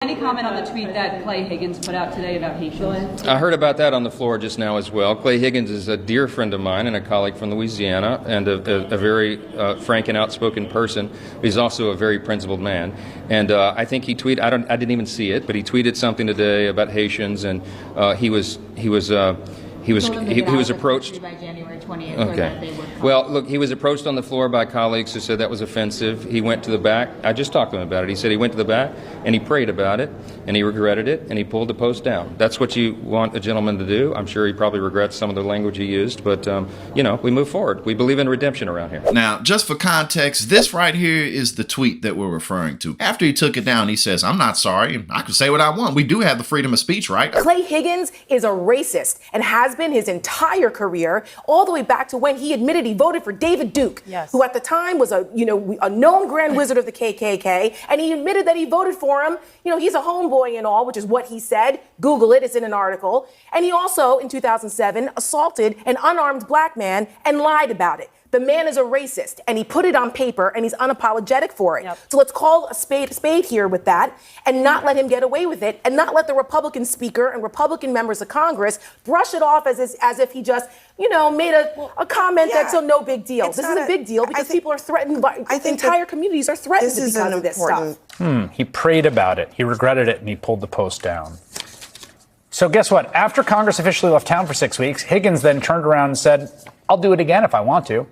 Any comment on the tweet that Clay Higgins put out today about Haitians? I heard about that on the floor just now as well. Clay Higgins is a dear friend of mine and a colleague from Louisiana, and a very frank and outspoken person. He's also a very principled man. And I think he tweeted, I didn't even see it, but he tweeted something today about Haitians, and he was approached. By January 20th. Okay. Well, look, he was approached on the floor by colleagues who said that was offensive. He went to the back. I just talked to him about it. He said he went to the back and he prayed about it and he regretted it and he pulled the post down. That's what you want a gentleman to do. I'm sure he probably regrets some of the language he used, but we move forward. We believe in redemption around here. Now, just for context, this right here is the tweet that we're referring to. After he took it down, he says, "I'm not sorry. I can say what I want. We do have the freedom of speech, right?" Clay Higgins is a racist and has been his entire career, all the way back to when he admitted he voted for David Duke, who at the time was a known Grand Wizard of the KKK, and he admitted that he voted for him. He's a homeboy and all, which is what he said. Google it, it's in an article. And he also, in 2007, assaulted an unarmed black man and lied about it. The man is a racist, and he put it on paper, and he's unapologetic for it. Yep. So let's call a spade here with that, and not let him get away with it, and not let the Republican speaker and Republican members of Congress brush it off as if he just, made a comment that's no big deal. This is a big deal because people are threatened. Entire communities are threatened because of this stuff. He prayed about it, he regretted it, and he pulled the post down. So guess what? After Congress officially left town for 6 weeks, Higgins then turned around and said, "I'll do it again if I want to."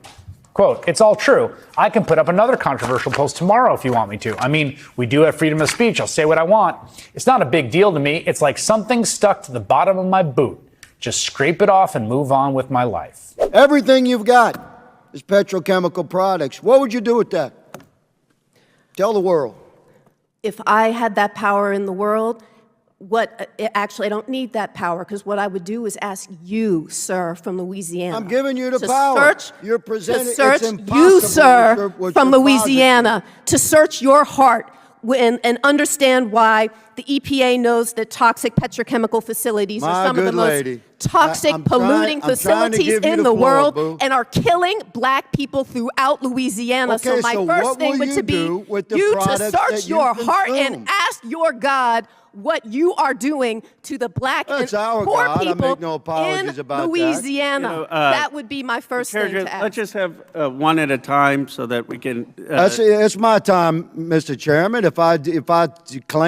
Quote, "It's all true. I can put up another controversial post tomorrow if you want me to. I mean, we do have freedom of speech. I'll say what I want. It's not a big deal to me. It's like something stuck to the bottom of my boot. Just scrape it off and move on with my life." Everything you've got is petrochemical products. What would you do with that? Tell the world. If I had that power in the world, actually, I don't need that power, because what I would do is ask you, sir, from Louisiana. I'm giving you the power. You're presenting. To search you, sir, from Louisiana, to search your heart and understand why the EPA knows that toxic petrochemical facilities are some of the most toxic, polluting facilities in the world and are killing black people throughout Louisiana. Okay, so my first thing would be you to search your heart and ask your God what you are doing to the black and poor people in Louisiana. That would be my first thing to ask. Let's just have one at a time so that we can. It's my time, Mr. Chairman. If I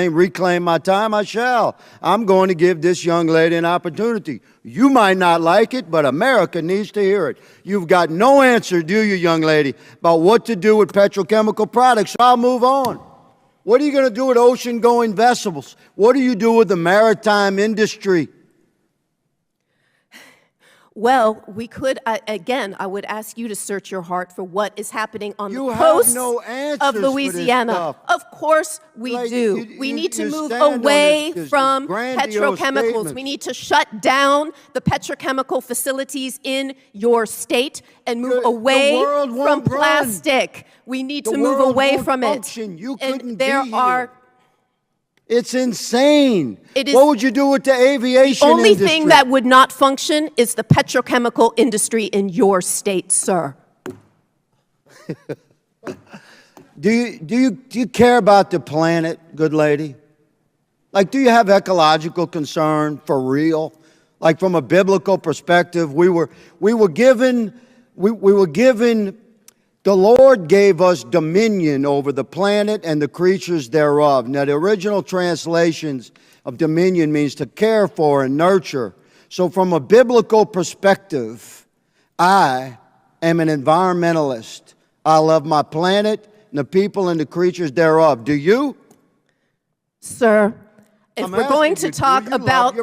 reclaim my time, I shall. I'm going to give this young lady an opportunity. You might not like it, but America needs to hear it. You've got no answer, do you, young lady, about what to do with petrochemical products. So I'll move on. What are you going to do with ocean-going vessels? What do you do with the maritime industry? Well, we could, again, I would ask you to search your heart for what is happening on the coast of Louisiana. Of course we do. We need to move away from petrochemicals. We need to shut down the petrochemical facilities in your state and move away from plastic. We need to move away from it. And there are... It's insane. What would you do with the aviation industry? The only thing that would not function is the petrochemical industry in your state, sir. Do you care about the planet, good lady? Like, do you have ecological concern for real? Like, from a biblical perspective, we were given. The Lord gave us dominion over the planet and the creatures thereof. Now, the original translations of dominion means to care for and nurture. So from a biblical perspective, I am an environmentalist. I love my planet and the people and the creatures thereof. Do you? Sir, if we're going to talk about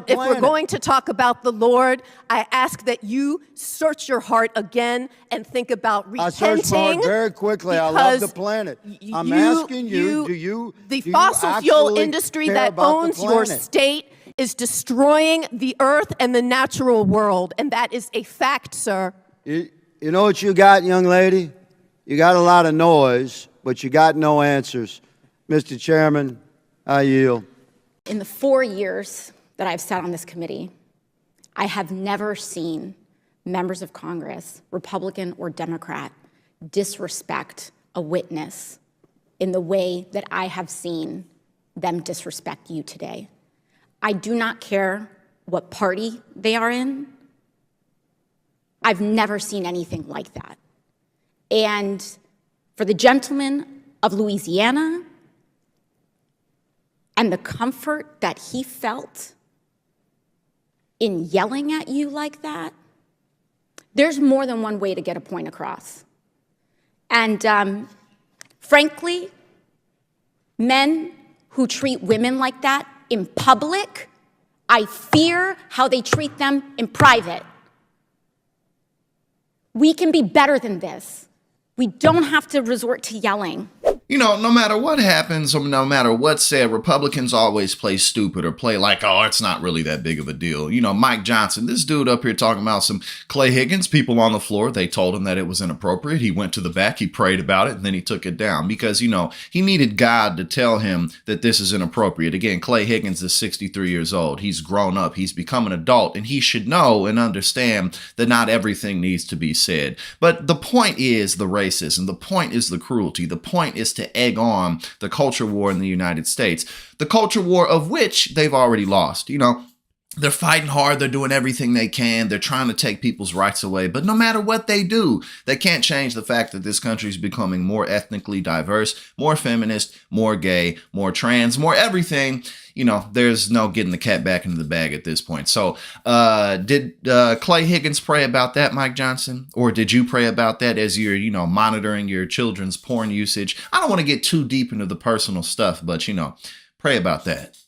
the Lord, I ask that you search your heart again and think about repenting. I search my heart very quickly. I love the planet. I'm asking you, do you fossil fuel industry that owns your state is destroying the earth and the natural world, and that is a fact, sir. You know what you got, young lady? You got a lot of noise, but you got no answers. Mr. Chairman, I yield. In the 4 years that I've sat on this committee, I have never seen members of Congress, Republican or Democrat, disrespect a witness in the way that I have seen them disrespect you today. I do not care what party they are in. I've never seen anything like that. And for the gentleman of Louisiana and the comfort that he felt in yelling at you like that, there's more than one way to get a point across. And frankly, men who treat women like that in public, I fear how they treat them in private. We can be better than this. We don't have to resort to yelling. You know, no matter what happens or no matter what's said, Republicans always play stupid or play like, oh, it's not really that big of a deal. You know, Mike Johnson, this dude up here talking about some Clay Higgins, people on the floor, they told him that it was inappropriate. He went to the back, he prayed about it, and then he took it down because, you know, he needed God to tell him that this is inappropriate. Again, Clay Higgins is 63 years old. He's grown up. He's become an adult, and he should know and understand that not everything needs to be said. But the point is the racism. The point is the cruelty. The point is to egg on the culture war in the United States, the culture war of which they've already lost. You know, they're fighting hard. They're doing everything they can. They're trying to take people's rights away. But no matter what they do, they can't change the fact that this country is becoming more ethnically diverse, more feminist, more gay, more trans, more everything. You know, there's no getting the cat back into the bag at this point. So did Clay Higgins pray about that, Mike Johnson? Or did you pray about that as you're, you know, monitoring your children's porn usage? I don't want to get too deep into the personal stuff, but, you know, pray about that.